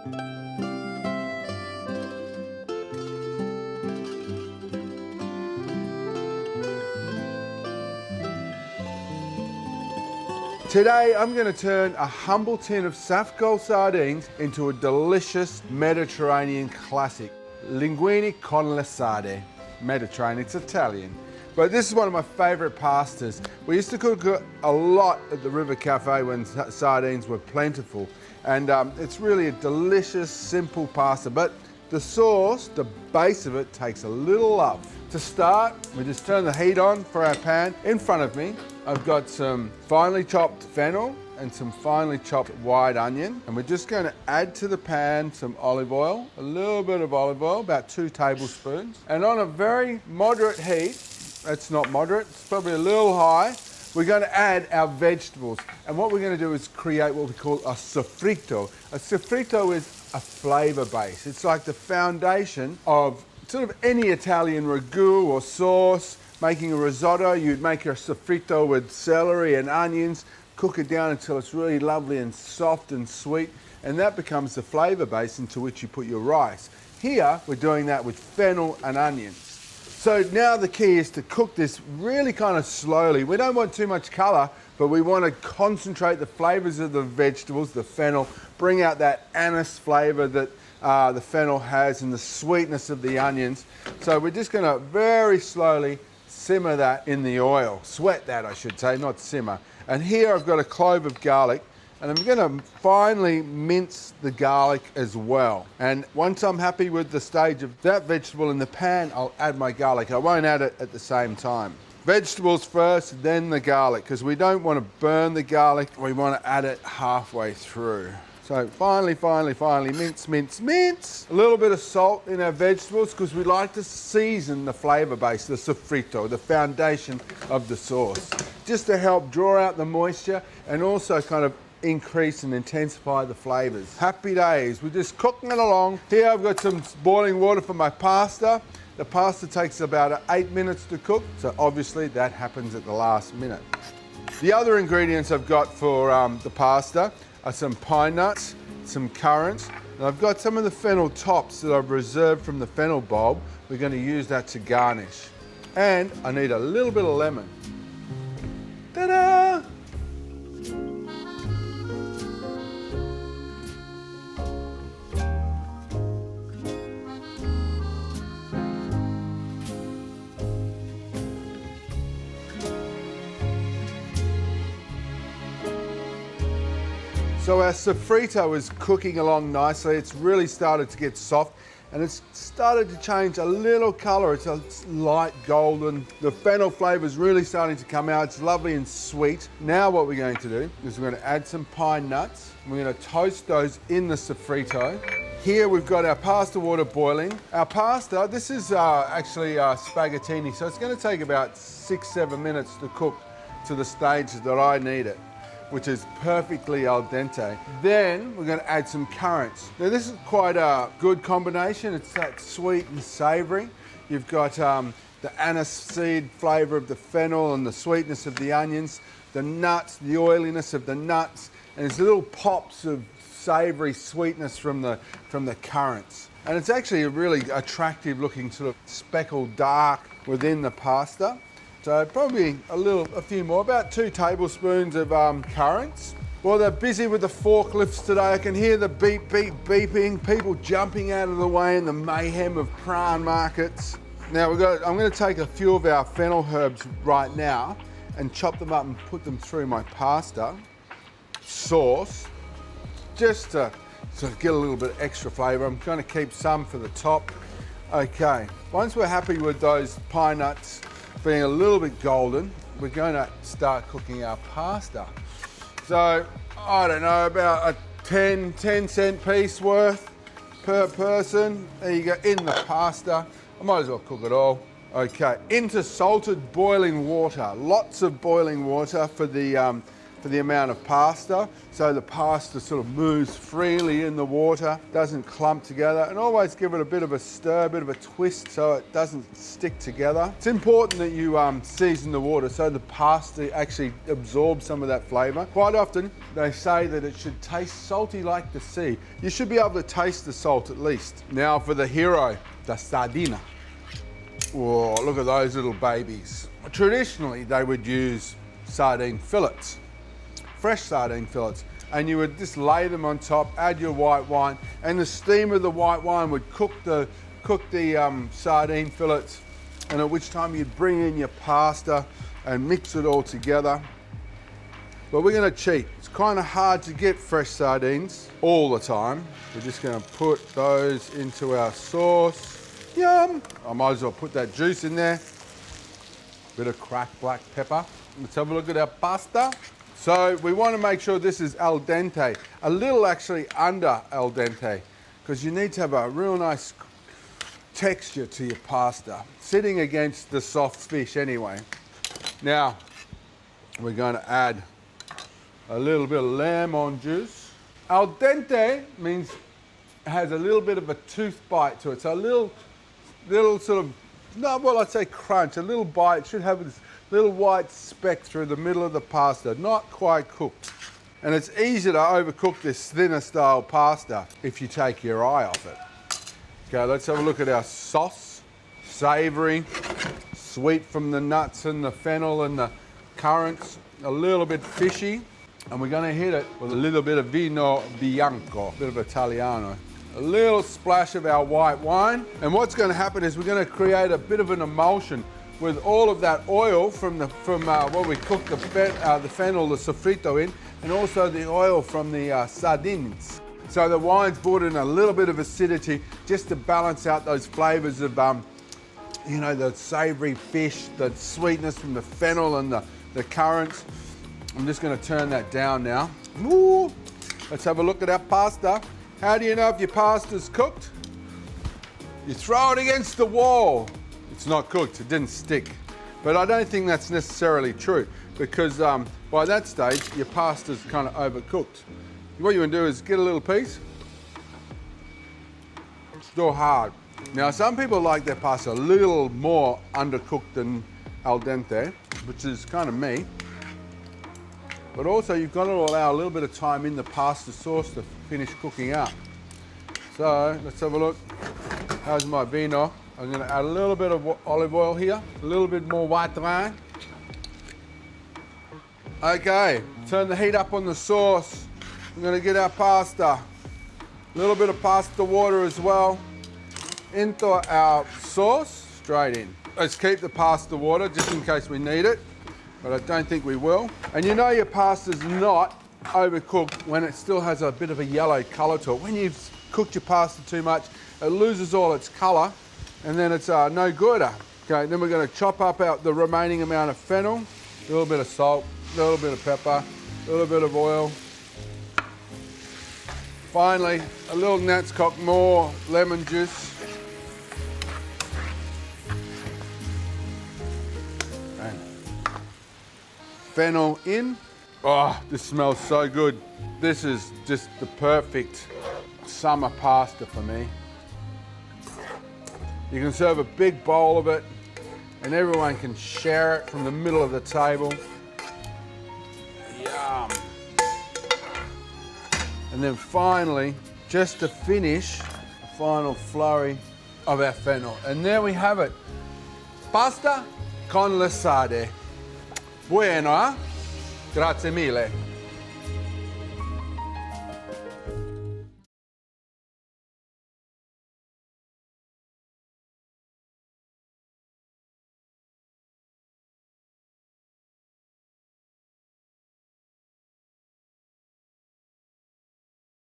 Today I'm going to turn a humble tin of Safgol sardines into a delicious Mediterranean classic. Linguine con le sarde. Mediterranean, it's Italian. But this is one of my favourite pastas. We used to cook a lot at the River Cafe when sardines were plentiful. And it's really a delicious, simple pasta. But the sauce, the base of it, takes a little love. To start, we just turn the heat on for our pan. In front of me, I've got some finely chopped fennel and some finely chopped white onion. And we're just going to add to the pan some olive oil, a little bit of olive oil, about 2 tablespoons. And on a very moderate heat, that's not moderate, it's probably a little high, we're going to add our vegetables. And what we're going to do is create what we call a soffritto. A soffritto is a flavour base. It's like the foundation of sort of any Italian ragu or sauce. Making a risotto, you'd make a soffritto with celery and onions, cook it down until it's really lovely and soft and sweet, and that becomes the flavour base into which you put your rice. Here, we're doing that with fennel and onions. So now the key is to cook this really kind of slowly. We don't want too much colour, but we want to concentrate the flavours of the vegetables, the fennel, bring out that anise flavour that the fennel has and the sweetness of the onions. So we're just going to very slowly simmer that in the oil. Sweat that, I should say, not simmer. And here I've got a clove of garlic, and I'm going to finely mince the garlic as well. And once I'm happy with the stage of that vegetable in the pan, I'll add my garlic. I won't add it at the same time. Vegetables first, then the garlic, because we don't want to burn the garlic. We want to add it halfway through. So finally, mince, mince, mince. A little bit of salt in our vegetables because we like to season the flavour base, the soffritto, the foundation of the sauce, just to help draw out the moisture and also kind of increase and intensify the flavours. Happy days, we're just cooking it along. Here I've got some boiling water for my pasta. The pasta takes about 8 minutes to cook, so obviously that happens at the last minute. The other ingredients I've got for the pasta are some pine nuts, some currants, and I've got some of the fennel tops that I've reserved from the fennel bulb. We're going to use that to garnish. And I need a little bit of lemon. Ta-da! So our soffritto is cooking along nicely. It's really started to get soft and it's started to change a little colour. It's light golden. The fennel flavour is really starting to come out. It's lovely and sweet. Now what we're going to do is we're going to add some pine nuts. We're going to toast those in the soffritto. Here we've got our pasta water boiling. Our pasta, this is actually spaghettini, so it's going to take about 6-7 minutes to cook to the stage that I need it, which is perfectly al dente. Then we're going to add some currants. Now this is quite a good combination. It's that sweet and savoury. You've got the anise seed flavour of the fennel and the sweetness of the onions, the nuts, the oiliness of the nuts, and there's little pops of savoury sweetness from the currants. And it's actually a really attractive looking sort of speckled dark within the pasta. So probably a few more, about 2 tablespoons of currants. Well, they're busy with the forklifts today. I can hear the beep, beep, beeping, people jumping out of the way in the mayhem of prawn markets. Now I'm going to take a few of our fennel herbs right now and chop them up and put them through my pasta sauce, just to sort of get a little bit extra flavour. I'm going to keep some for the top. Okay, once we're happy with those pine nuts being a little bit golden, we're going to start cooking our pasta. So, I don't know, about a 10 cent piece worth per person. There you go, in the pasta. I might as well cook it all. Okay, into salted boiling water. Lots of boiling water for the for the amount of pasta, so the pasta sort of moves freely in the water, doesn't clump together, and always give it a bit of a stir, a bit of a twist so it doesn't stick together. It's important that you season the water so the pasta actually absorbs some of that flavour. Quite often they say that it should taste salty like the sea. You should be able to taste the salt at least. Now for the hero, the sardine. Whoa, look at those little babies. Traditionally they would use sardine fillets, fresh sardine fillets, and you would just lay them on top, add your white wine, and the steam of the white wine would cook the sardine fillets, and at which time you'd bring in your pasta and mix it all together. But we're going to cheat. It's kind of hard to get fresh sardines all the time. We're just going to put those into our sauce. Yum! I might as well put that juice in there. Bit of cracked black pepper. Let's have a look at our pasta. So we want to make sure this is al dente, a little actually under al dente, because you need to have a real nice texture to your pasta, sitting against the soft fish anyway. Now, we're going to add a little bit of lemon juice. Al dente means it has a little bit of a tooth bite to it, so a little sort of, not well, I'd say crunch, a little bite. It should have this little white speck through the middle of the pasta, not quite cooked. And it's easy to overcook this thinner style pasta if you take your eye off it. Okay, let's have a look at our sauce. Savoury, sweet from the nuts and the fennel and the currants, a little bit fishy. And we're going to hit it with a little bit of vino bianco, a bit of Italiano. A little splash of our white wine. And what's going to happen is we're going to create a bit of an emulsion with all of that oil from what we cooked the fennel, the sofrito in, and also the oil from the sardines. So the wine's brought in a little bit of acidity just to balance out those flavours of, you know, the savoury fish, the sweetness from the fennel and the currants. I'm just going to turn that down now. Ooh. Let's have a look at our pasta. How do you know if your pasta's cooked? You throw it against the wall. It's not cooked, it didn't stick. But I don't think that's necessarily true, because by that stage, your pasta's kind of overcooked. What you want to do is get a little piece, still hard. Now, some people like their pasta a little more undercooked than al dente, which is kind of me. But also, you've got to allow a little bit of time in the pasta sauce to finish cooking out. So, let's have a look. How's my vino? I'm going to add a little bit of olive oil here, a little bit more white wine. Okay, turn the heat up on the sauce. We're going to get our pasta, a little bit of pasta water as well, into our sauce, straight in. Let's keep the pasta water just in case we need it, but I don't think we will. And you know your pasta's not overcooked when it still has a bit of a yellow colour to it. When you've cooked your pasta too much, it loses all its colour, and then it's no good. Okay, then we're going to chop up the remaining amount of fennel, a little bit of salt, a little bit of pepper, a little bit of oil. Finally, a little Nat's Cock more lemon juice. And fennel in. Oh, this smells so good. This is just the perfect summer pasta for me. You can serve a big bowl of it and everyone can share it from the middle of the table. Yum. And then finally, just to finish, a final flurry of our fennel. And there we have it. Pasta con le sarde. Bueno, eh? Grazie mille.